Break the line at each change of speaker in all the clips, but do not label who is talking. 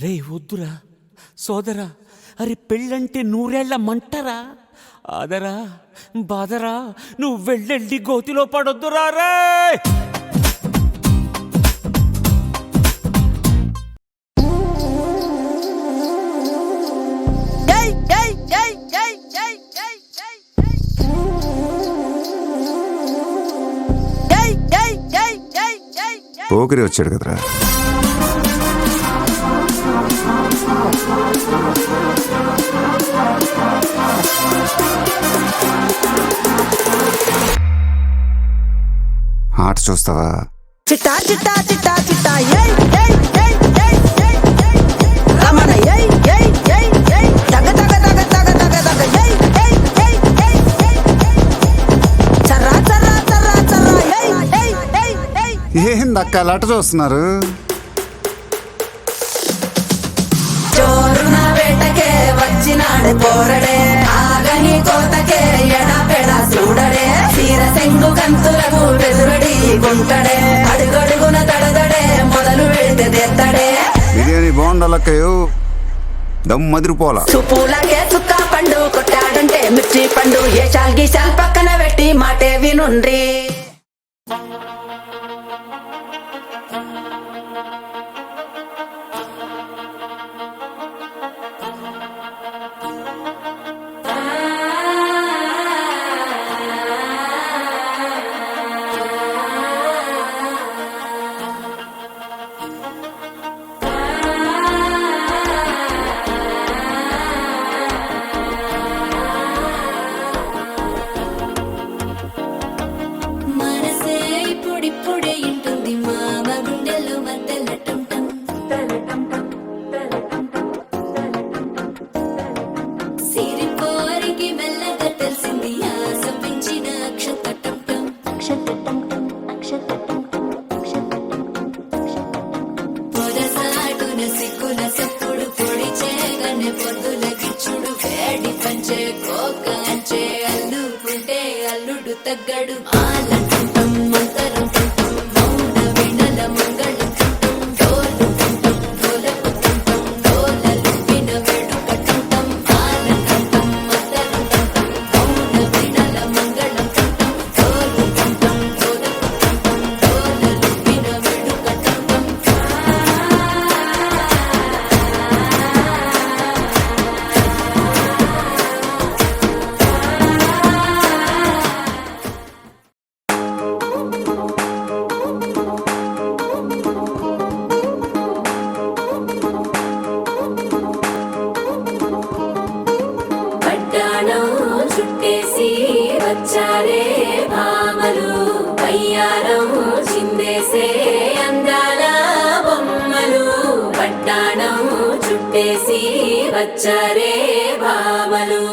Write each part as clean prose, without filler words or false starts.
రే వద్దురా సోదరా, అరే పెళ్ళంటే నూరేళ్ల మంటరా. ఆదరా బాదరా, నువ్వు వెళ్ళెళ్ళి గోతిలో పడొద్దురా రే.
పోకిరి వచ్చాడు కదరా. ఆట చూస్తావా?
చిట్టా చిట్టా చిట్టా చిట్టా ఏయ్ ఏయ్ ఏయ్ ఏయ్ ఏయ్ రమణ ఏయ్ ఏయ్ ఏయ్ ఏయ్ తగ తగ తగ తగ తగ తగ ఏయ్ ఏయ్ ఏయ్ ఏయ్ ఏయ్ చర్రా చర్రా చర్రా చర్రా ఏయ్ ఏయ్ ఏయ్ ఏయ్.
ఏందక్క అట చూస్తున్నారు?
చోరున వేటకే వచ్చినాడు పోరడే, ఆగని కోతకే ఎడపెడ చూడడే, తీర సెంగు కంతులకు బెదురడి గుంటడే, అడుగడుగున తడదడే మొదలు పెడితే తెత్తడే.
బిర్యానీ బాగుండాలక్కయ్యో, దమ్ మదిరిపోలా.
సుపూలకే చుక్క పండు కొట్టాడంటే మిర్చి పండు, ఏ చాల్ గీసాల్ పక్కన పెట్టి మాటే వినుండ్రి.
ఇప్పుడే ఇంటుంది మామ గుండెల్లో మద్దెలటం సిరిపోరికి మెల్లగా తెలిసింది ఆశ పెంచిన అక్షతటం పొదసాటున సిక్కుల సప్పుడు పొడి చేయగానే పొద్దుల గిచ్చుడు వేడి పంచే కోక అంచే అల్లుకుంటే అల్లుడు తగ్గడు ఆలంటుంటాం మంతరం చుట్టేసి వచ్చారే భామలు, వయ్యారం చిందేసే అందాల బొమ్మలు. పట్టాణం చుట్టేసి వచ్చారే భామలు.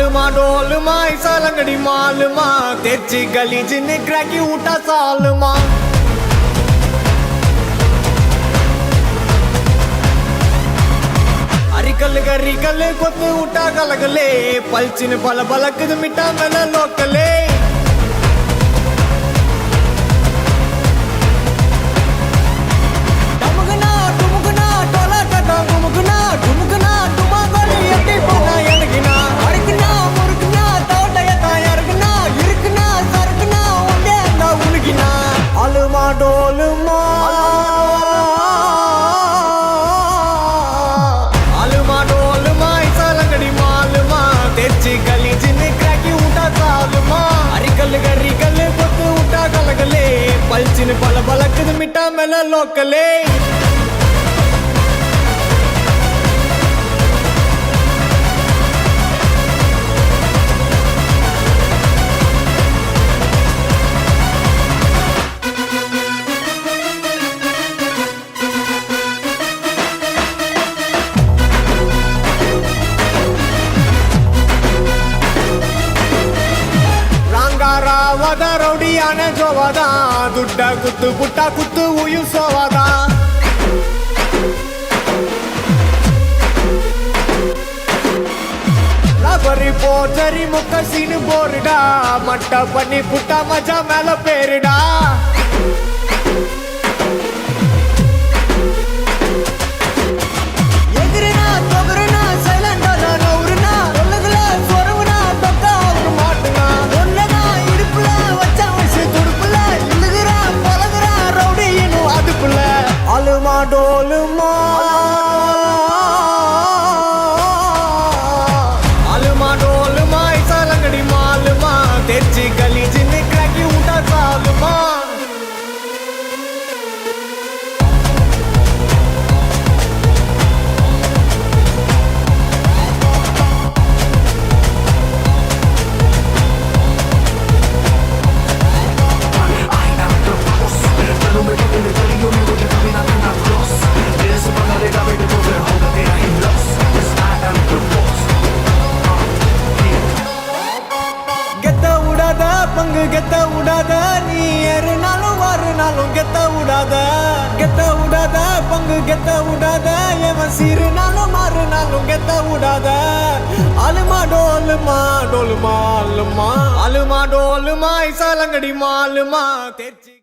आलूमा डोलमा ऐसा लंगड़ी मालमा तेची गली जिन क्रैकी उठा सालमा अरिकल गरिकल कोत उठा गलगले पलचिन पल बलक मिटा मेला लोकले पलचिन पल बलक मिटा मेला लोकले ರಾವದ ರೌಡಿಯಾನೆ ಜೋವದ ದುಡ್ಡ ಕುತ್ತು ಪುಟ್ಟ ಕುತ್ತು ಉಯಿಸೋವದ ರಬರಿ ಪೋಚರಿ ಮುಖ ಸೀನು ಬೋರ್ಡ ಮಟ್ಟ ಪನ್ನಿ ಪುಟ್ಟ ಮಜಾ ಮೇಲ ಪೇರಿಡ डोलमा आलूमा डोलमा ऐसा लंगड़ी मालमा तेची गली जिन क्रैकी उठा सालमा கெத்த உடாத நீ ஏறுனாலும் வாருனாலும் கெத்த உடாத பங்கு கெத்த உடாத எவன் சீருனாலும் மாறுனாலும் கெத்த உடாத அலுமா டோலுமா டோலுமா அலுமா அலுமா டோலுமா ஐசா லங்கடி மாலுமா தேர்ச்சி